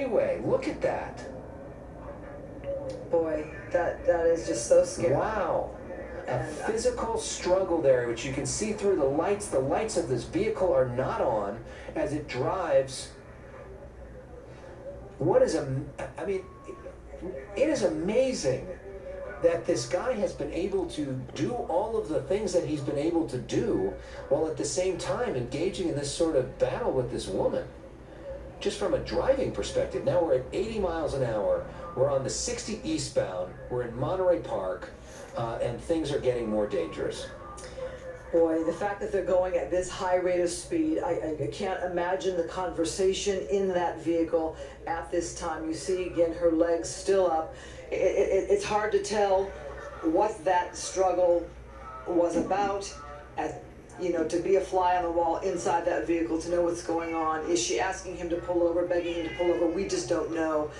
freeway. Look at that. Boy, that is just so scary. Wow. A physical struggle there, which you can see through the lights. The lights of this vehicle are not on as it drives. I mean, it is amazing that this guy has been able to do all of the things that he's been able to do while at the same time engaging in this sort of battle with this woman. Just from a driving perspective. Now we're at 80 miles an hour. We're on the 60 eastbound. We're in Monterey Park, and things are getting more dangerous. Boy, the fact that they're going at this high rate of speed, I can't imagine the conversation in that vehicle at this time. You see, again, her legs still up. It's hard to tell what that struggle was about. To be a fly on the wall inside that vehicle, to know what's going on. Is she asking him to pull over, begging him to pull over? We just don't know.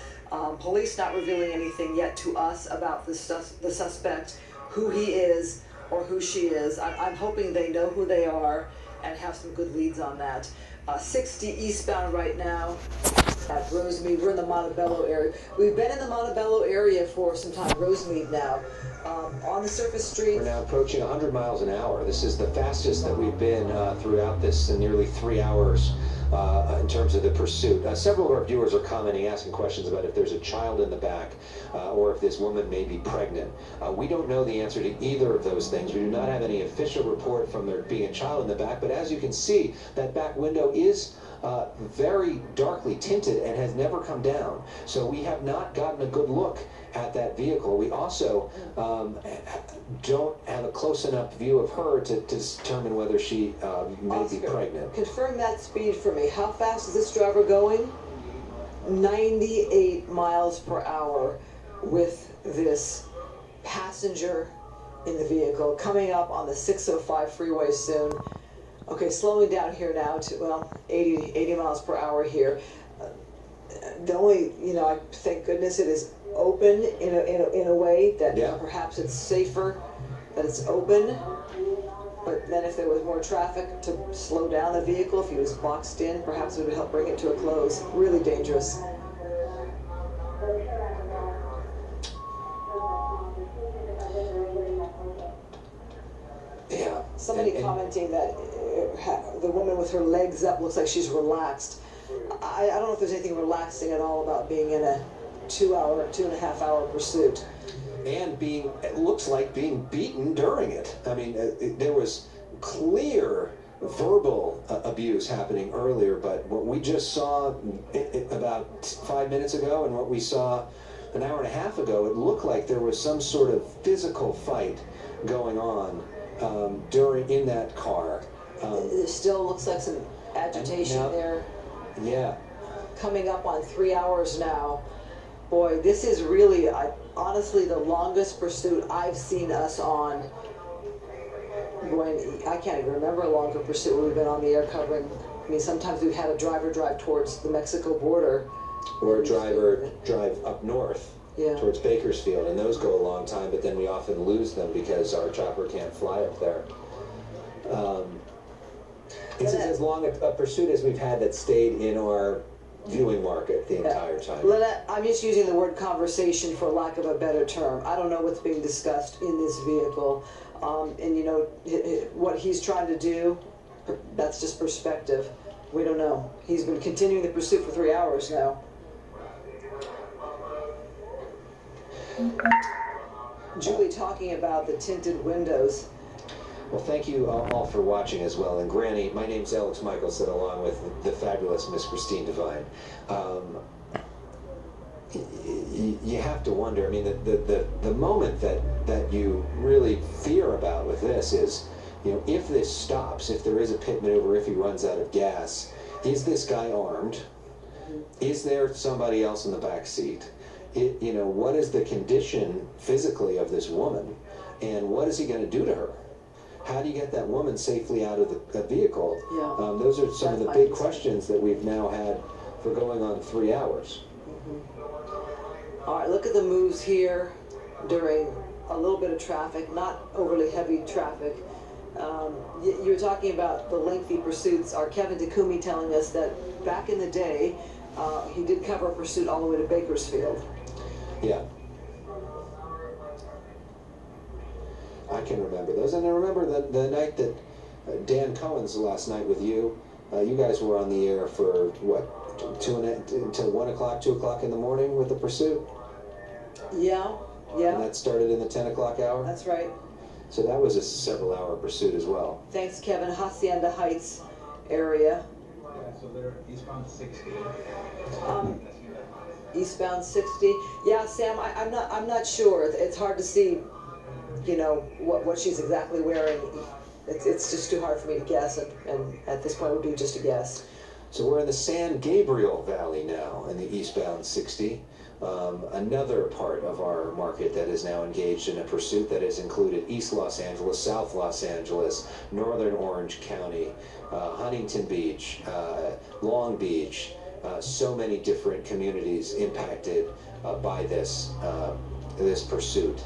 Police not revealing anything yet to us about the suspect, who he is or who she is. I'm hoping they know who they are and have some good leads on that. 60 eastbound right now at Rosemead. We're in the Montebello area. We've been in the Montebello area for some time. Rosemead now. On the surface street. We're now approaching 100 miles an hour. This is the fastest that we've been throughout this nearly 3 hours in terms of the pursuit. Several of our viewers are commenting, asking questions about if there's a child in the back or if this woman may be pregnant. We don't know the answer to either of those things. We do not have any official report from there being a child in the back, but as you can see, that back window is very darkly tinted and has never come down. So we have not gotten a good look at that vehicle. We also don't have a close enough view of her to determine whether she may be pregnant. Confirm that speed for me. How fast is this driver going? 98 miles per hour with this passenger in the vehicle, coming up on the 605 freeway soon. Okay, slowing down here now to, 80 miles per hour here. The only, I thank goodness it is open in a way that perhaps it's safer that it's open. But then if there was more traffic, to slow down the vehicle, if he was boxed in, perhaps it would help bring it to a close. Really dangerous. Yeah. Somebody commenting that the woman with her legs up looks like she's relaxed. I don't know if there's anything relaxing at all about being in a 2.5 hour pursuit. And it looks like being beaten during it. I mean, there was clear verbal abuse happening earlier, but what we just saw about 5 minutes ago and what we saw an hour and a half ago, it looked like there was some sort of physical fight going on in that car. It still looks like some agitation there. Yeah. Coming up on 3 hours now. Boy, this is really, honestly, the longest pursuit I've seen us on. Boy, I can't even remember a longer pursuit where we've been on the air covering. I mean, sometimes we've had a driver drive towards the Mexico border. Or a driver drive up north towards Bakersfield, and those go a long time, but then we often lose them because our chopper can't fly up there. This is as long a pursuit as we've had that stayed in our viewing market the entire time. Lynette, I'm just using the word conversation for lack of a better term. I don't know what's being discussed in this vehicle. And what he's trying to do, that's just perspective. We don't know. He's been continuing the pursuit for 3 hours now. Julie talking about the tinted windows. Well, thank you all for watching as well. And Granny, my name's Alex Michelson, along with the fabulous Miss Christine Devine. You have to wonder, I mean, the moment that you really fear about with this is, if this stops, if there is a pit maneuver, if he runs out of gas, is this guy armed? Is there somebody else in the back seat? What is the condition physically of this woman? And what is he going to do to her? How do you get that woman safely out of the vehicle? Yeah. Those are some of the big questions that we've now had for going on 3 hours. All right, look at the moves here during a little bit of traffic, not overly heavy traffic. You were talking about the lengthy pursuits. Our Kevin Takumi telling us that back in the day, He did cover a pursuit all the way to Bakersfield. Yeah. I can remember those. And I remember the night that Dan Cohen's last night with you. You guys were on the air for, what, until 1 o'clock, 2 o'clock in the morning with the pursuit? Yeah. And that started in the 10 o'clock hour? That's right. So that was a several-hour pursuit as well. Thanks, Kevin. Hacienda Heights area. Yeah, so they're eastbound 60. Eastbound 60. Yeah, Sam, I'm not sure. It's hard to see, you know, what she's exactly wearing. It's just too hard for me to guess, and at this point it would be just a guess. So we're in the San Gabriel Valley now, in the eastbound 60. Another part of our market that is now engaged in a pursuit that has included East Los Angeles, South Los Angeles, Northern Orange County, Huntington Beach, Long Beach, so many different communities impacted by this pursuit.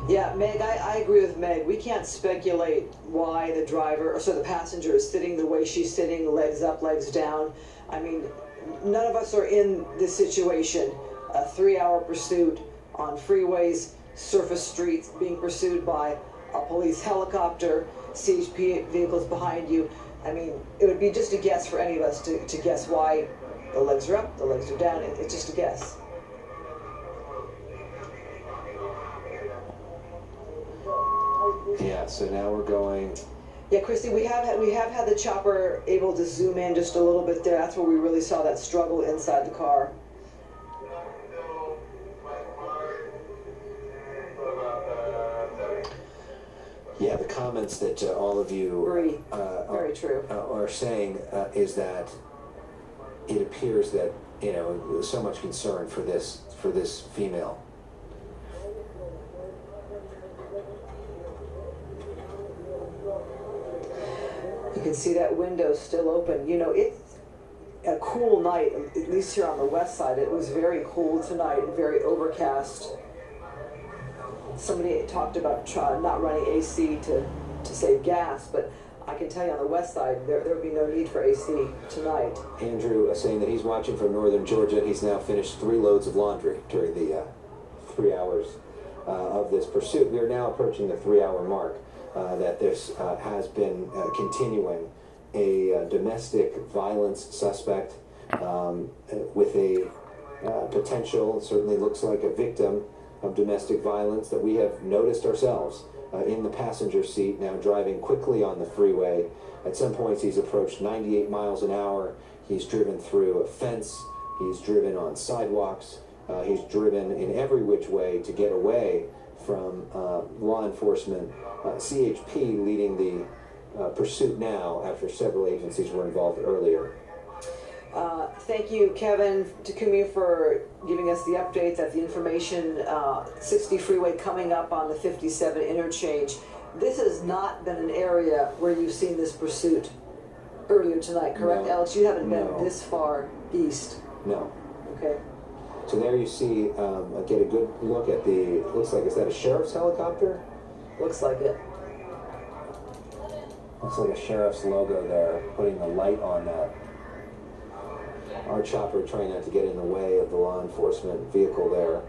Yeah, Meg, I agree with Meg. We can't speculate why the driver, or so the passenger is sitting the way she's sitting, legs up, legs down. I mean, none of us are in this situation. A 3-hour pursuit on freeways, surface streets, being pursued by a police helicopter, CHP vehicles behind you. I mean, it would be just a guess for any of us to guess why the legs are up, the legs are down. It's just a guess. Yeah, so now we're going. Yeah, Christy, we have had the chopper able to zoom in just a little bit there. That's where we really saw that struggle inside the car. Yeah, the comments that all of you Very true. Are saying is that it appears that, you know, there's so much concern for this female. You can see that window still open. You know, it's a cool night, at least here on the west side. It was very cool tonight and very overcast. Somebody talked about not running AC to save gas, but I can tell you on the west side, there would be no need for AC tonight. Andrew saying that he's watching from northern Georgia. He's now finished 3 loads of laundry during the 3 hours of this pursuit. We are now approaching the 3-hour mark. That this has been continuing. A domestic violence suspect with a potential, certainly looks like a victim of domestic violence that we have noticed ourselves in the passenger seat, now driving quickly on the freeway. At some points he's approached 98 miles an hour. He's driven through a fence. He's driven on sidewalks. He's driven in every which way to get away from law enforcement. CHP leading the pursuit now after several agencies were involved earlier. Thank you, Kevin Takumi, for giving us the updates. That's the information. 60 freeway coming up on the 57 interchange. This has not been an area where you've seen this pursuit earlier tonight, correct, No. Alex? You haven't been No. this far east. No. Okay. So there you see, get a good look at the, looks like, is that a sheriff's helicopter? Looks like it. Looks like a sheriff's logo there, putting the light on that. Our chopper trying not to get in the way of the law enforcement vehicle there.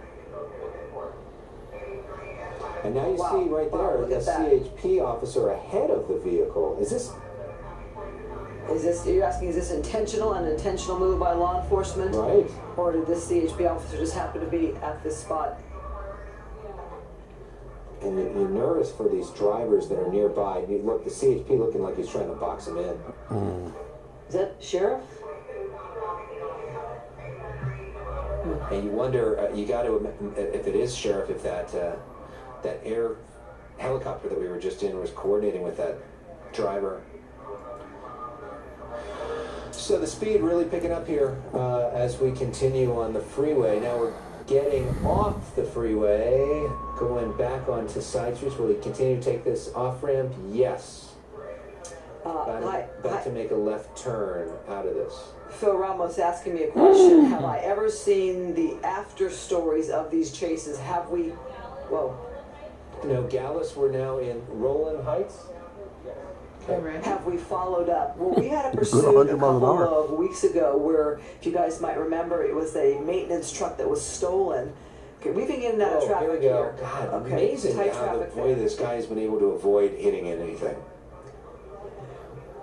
And now you see right there look the at that. CHP officer ahead of the vehicle. Is this, You're asking, is this intentional, an intentional move by law enforcement? right? Or did this CHP officer just happen to be at this spot? And you're nervous for these drivers that are nearby. You look, the CHP looking like he's trying to box him in. Is that sheriff? And you wonder, you got to, if it is sheriff, if that air helicopter that we were just in was coordinating with that driver. So the speed really picking up here as we continue on the freeway. Now we're getting off the freeway, going back onto side streets. Will we continue to take this off ramp? Yes. About to make a left turn out of this. Phil Ramos asking me a question. Have I ever seen the after stories of these chases? Have we? Whoa. No, Gallus, we're now in Rowland Heights. Have we followed up? Well, we had a Good pursuit 100 a miles an couple hour. of weeks ago where, if you guys might remember, it was a maintenance truck that was stolen. Okay, we've been getting out of Oh, traffic here we go. here. God, Okay, amazing tight how the traffic way there. this guy has been able to avoid hitting anything.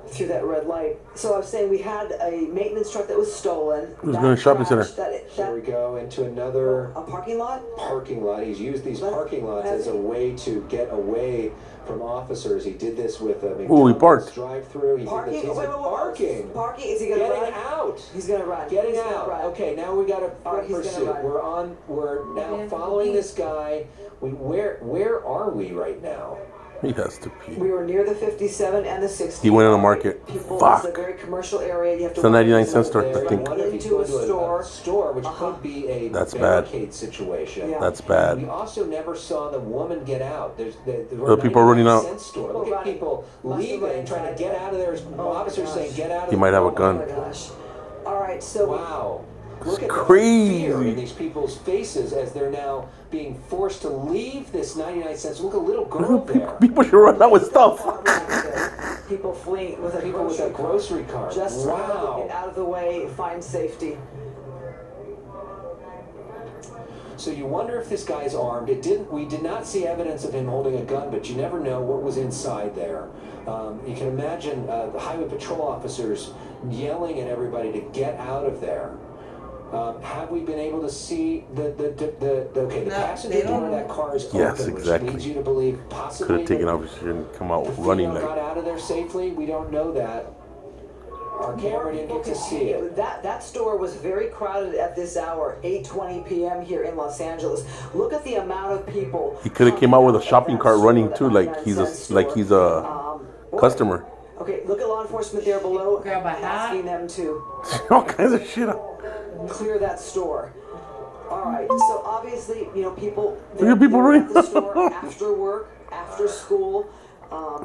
Through that red light. So I was saying we had a maintenance truck that was stolen. Who's That going to shopping crashed, center? Here we go into another a parking lot? parking lot. He's used these parking lots as a way to get away from officers. He did this with a Ooh, he parked. drive-through. He Parking? did this. Wait, He's parking. Parking? Is he gonna run? Getting out. He's gonna run. Getting He's gonna out. run. Okay, now we got a All right, he's gonna pursuit. run. We're now following this guy. Where are we right now? He has to pee. We were near the 57 and the 60. He went in the market. People, Fuck. It's a very commercial area. You have to It's a 99-cent walk store, I There, think. wonder if he's into going a to store. store, which could be a That's bad. barricade situation. Yeah. That's bad. We also never saw the woman get out. There's The people running out. Store. Look at people leaving, trying to get out of there. Officers saying, "Get out of He the might have a Oh gun. my gosh. All right, so Wow. Look at crazy. the fear in these people's faces as they're now being forced to leave this 99 cents. Look, a little girl there. People should run out with stuff. people fleeing with a People with a grocery cart. just trying to Wow. get out of the way, find safety. So you wonder if this guy's armed. We did not see evidence of him holding a gun, but you never know what was inside there. You can imagine the highway patrol officers yelling at everybody to get out of there. Have we been able to see the passenger door of that car is open, Yes, exactly. which leads you to believe Could possibly have taken that off his shirt and come out the running female got like. out of there safely. We don't know that. Our camera didn't get to see it. That store was very crowded at this hour, 8:20 p.m. here in Los Angeles. Look at the amount of people. He could have came out with a shopping that cart store, running that too, like 99 he's cent a store. Boy. customer. Okay, look at law enforcement there below. Grab a hat. Asking them to All kinds of shit. clear that store. All right, so obviously, people. Look at people they're running. at the store after work, after school.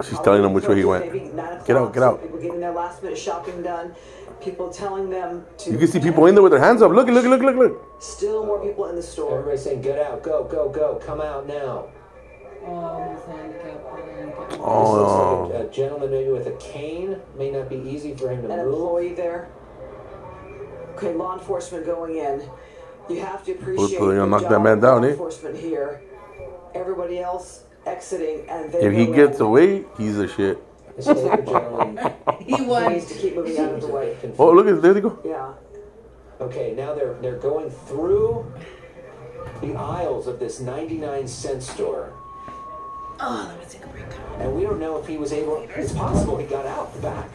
She's telling them which way he went. Maybe 9 Get out, o'clock, get so out. People getting their last minute shopping done. People telling them to. You can see people in there with their hands up. Look. Still more people in the store. Everybody's saying, "Get out! Go! Go! Go! Come out now!" Oh, he's handicapped. This Oh, looks like a gentleman maybe with a cane. May not be easy for him to An move. employee there. Okay, law enforcement going in. You have to appreciate Hopefully they'll the knock job that man of down, law eh? enforcement here. Everybody else exiting, and they if he go gets in. away, he's a shit. This older gentleman. He He won. needs to keep moving out of the way. Oh, look at there they go. Yeah. Okay, now they're going through the aisles of this 99-cent store, Oh, let me take a break. and we don't know if he was able. It's possible he got out the back.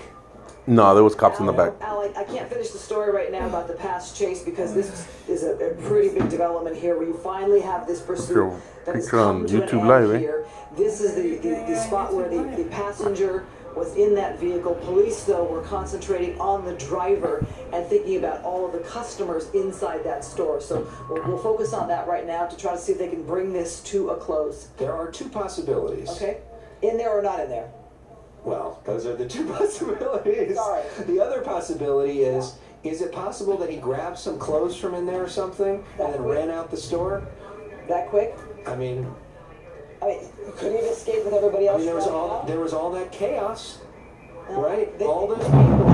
No, there was cops in the back. Alec, I can't finish the story right now about the past chase because this is a pretty big development here where you finally have this pursuit that has Picture come on to an YouTube end Live, eh? here. This is the spot where the passenger was in that vehicle. Police, though, were concentrating on the driver and thinking about all of the customers inside that store. So we'll focus on that right now to try to see if they can bring this to a close. There are two possibilities. Okay? In there or not in there? Well, those are the two possibilities. Sorry. The other possibility is it possible that he grabbed some clothes from in there or something and then ran out the store? That quick? I mean, Could he have escaped with everybody else? there was running out? all that chaos, No, right? they- All those people.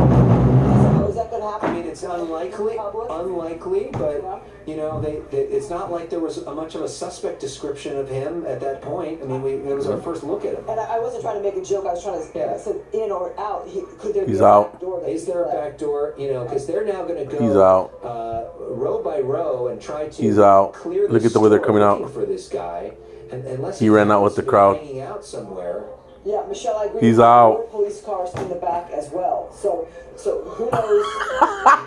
Is that going to happen? I mean, it's unlikely, but it's not like there was much of a suspect description of him at that point. I mean, it was our first look at him. And I wasn't trying to make a joke. I was trying to I said in or out. Could there He's be a out. back door? That Is he there a left? back door? Because they're now going to go. He's out. Row by row and try to. He's out. Clear the Look at the way they're store coming out. looking for this guy, and unless He ran out with the been crowd. hanging out somewhere. Yeah, Michelle, I agree. He's with you. out. There were police cars in the back as well. So who knows?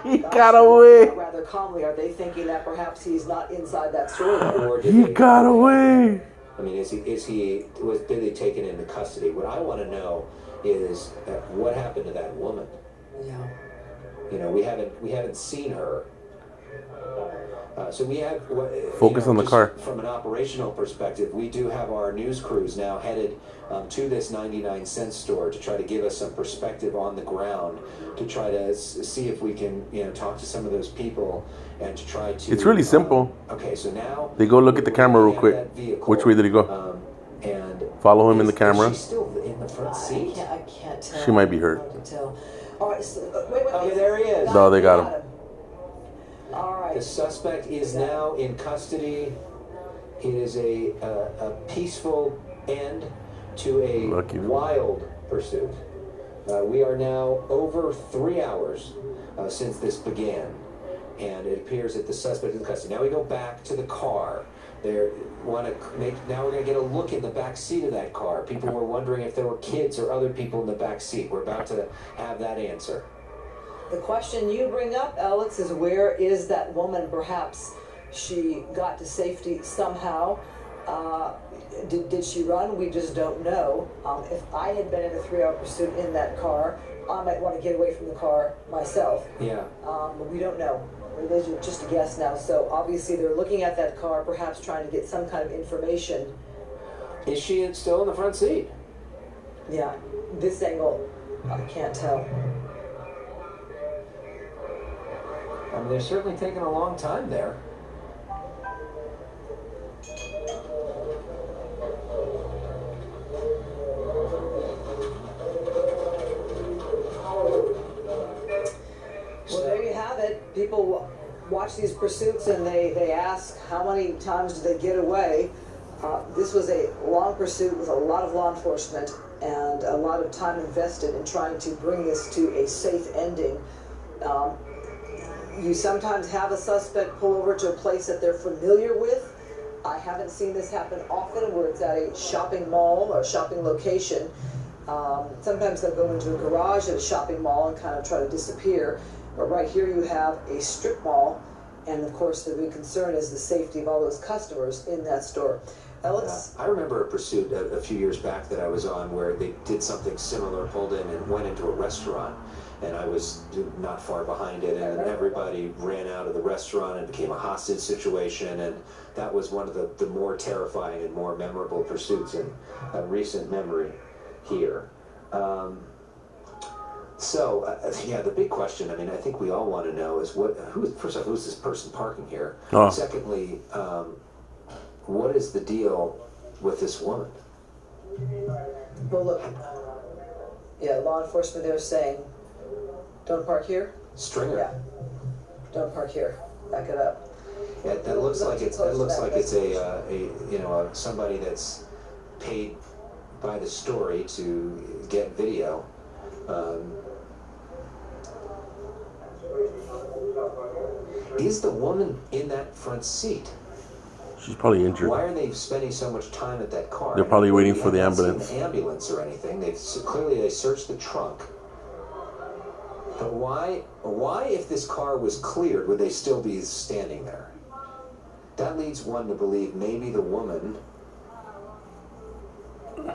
He got away. Rather calmly, are they thinking that perhaps he's not inside that store? Or did He they- got away. I mean, did they take it into custody? What I want to know is what happened to that woman. Yeah. We haven't seen her. So we have Focus on the just car. From an operational perspective, we do have our news crews now headed to this 99-cent store to try to give us some perspective on the ground, to try to see if we can talk to some of those people and to try to. It's really simple. Okay, so now They go look at the camera real we have quick. that vehicle, Which way did he go? and Follow him in the is camera. she still in the front seat? I can't tell. She might be hurt. Hard to tell. All right, so, wait. Okay, there he is. No, they got him. All right. The suspect is now in custody. It is a peaceful end to a Lucky. wild pursuit. We are now over 3 hours since this began, and it appears that the suspect is in custody. Now we go back to the car. Now we're going to get a look in the back seat of that car. People were wondering if there were kids or other people in the back seat. We're about to have that answer. The question you bring up, Alex, is where is that woman? Perhaps she got to safety somehow. Did she run? We just don't know. If I had been in a 3-hour pursuit in that car, I might want to get away from the car myself. Yeah. But we don't know. It's just a guess now. So obviously they're looking at that car, perhaps trying to get some kind of information. Is she still in the front seat? Yeah, this angle, I can't tell. I mean, they're certainly taking a long time there. Well, there you have it. People watch these pursuits and they ask how many times do they get away. This was a long pursuit with a lot of law enforcement and a lot of time invested in trying to bring this to a safe ending. You sometimes have a suspect pull over to a place that they're familiar with. I haven't seen this happen often where it's at a shopping mall or a shopping location. Sometimes they'll go into a garage at a shopping mall and kind of try to disappear. But right here you have a strip mall, and of course the big concern is the safety of all those customers in that store. Alex? I remember a pursuit a few years back that I was on where they did something similar, pulled in and went into a restaurant, and I was not far behind it, and everybody ran out of the restaurant and became a hostage situation, and that was one of the more terrifying and more memorable pursuits in recent memory here. Yeah, the big question, I mean, I think we all want to know is first off, who's this person parking here? Oh. Secondly, what is the deal with this woman? Well, look. Yeah, law enforcement there saying, don't park here? Stringer. Yeah. Don't park here. Back it up. Yeah, that looks like it's a somebody that's paid by the story to get video. Is the woman in that front seat? She's probably injured. Why are they spending so much time at that car? They're probably waiting for the We haven't seen ambulance. an ambulance or anything. Clearly they searched the trunk. But why, if this car was cleared, would they still be standing there? That leads one to believe maybe the woman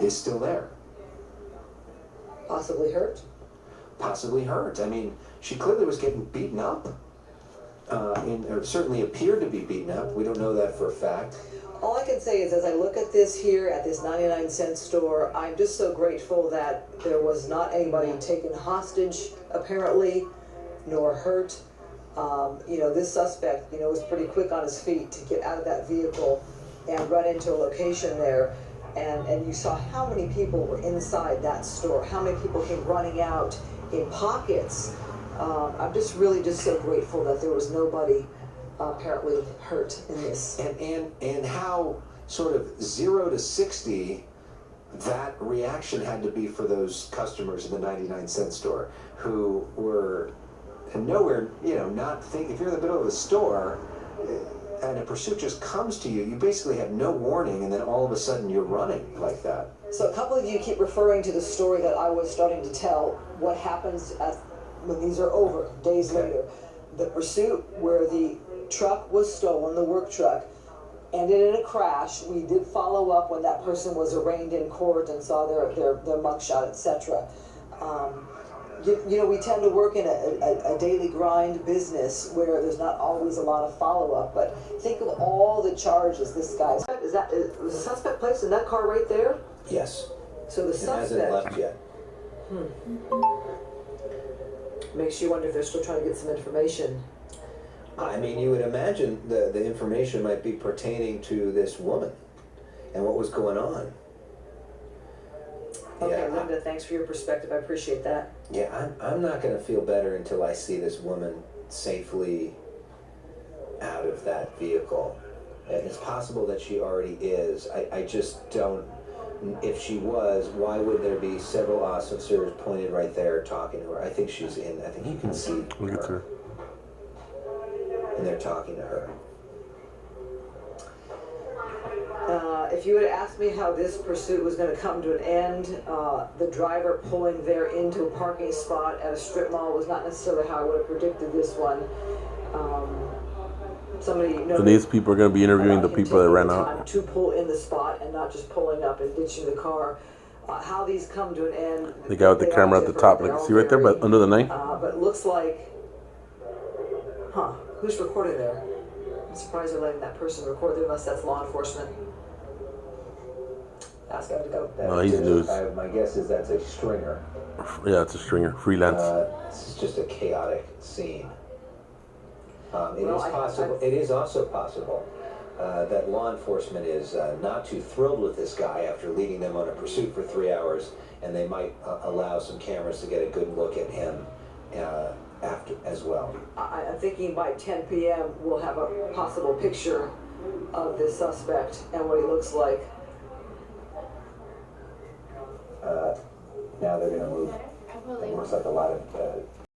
is still there. Possibly hurt? Possibly hurt. I mean, she clearly was getting beaten up. Or certainly appeared to be beaten up. We don't know that for a fact. All I can say is as I look at this here at this 99-cent store, I'm just so grateful that there was not anybody taken hostage, apparently, nor hurt. This suspect, was pretty quick on his feet to get out of that vehicle and run into a location there. And you saw how many people were inside that store, how many people came running out in pockets. I'm just so grateful that there was nobody apparently hurt in this. And how sort of 0 to 60 that reaction had to be for those customers in the 99-cent store who were nowhere, not think if you're in the middle of a store and a pursuit just comes to you, you basically have no warning, and then all of a sudden you're running like that. So a couple of you keep referring to the story that I was starting to tell. What happens when these are over, days later? The pursuit where the truck was stolen, the work truck, ended in a crash. We did follow up when that person was arraigned in court and saw their mugshot, etc. We tend to work in a daily grind business where there's not always a lot of follow-up, but think of all the charges this guy's... Was the suspect placed in that car right there? Yes. So the It hasn't suspect... left yet. Makes you wonder if they're still trying to get some information. I mean, you would imagine the information might be pertaining to this woman and what was going on. Okay, Yeah. Linda, thanks for your perspective. I appreciate that. Yeah, I'm not going to feel better until I see this woman safely out of that vehicle. And it's possible that she already is. I just don't. If she was, why would there be several officers pointed right there talking to her? I think she's in. I think you can see Look at her. her. And they're talking to her. If you had asked me how this pursuit was going to come to an end, the driver pulling there into a parking spot at a strip mall was not necessarily how I would have predicted this one. Somebody noted And these people are going to be interviewing the about him people that taking ran the out. time to pull in the spot and not just pulling up and ditching the car. How these come to an end. The guy with the they are camera at the different. top, They like, are see right there, very, but under the knife? but it looks like, who's recording there? I'm surprised they're letting that person record there unless that's law enforcement. Ask him to go. No, he's news. My guess is that's a stringer. Yeah, it's a stringer. Freelance. This is just a chaotic scene. Well, It is also possible that law enforcement is not too thrilled with this guy after leading them on a pursuit for 3 hours, and they might allow some cameras to get a good look at him after as well. I'm thinking by 10 p.m. we'll have a possible picture of this suspect and what he looks like. Now they're going to move. It looks like a lot of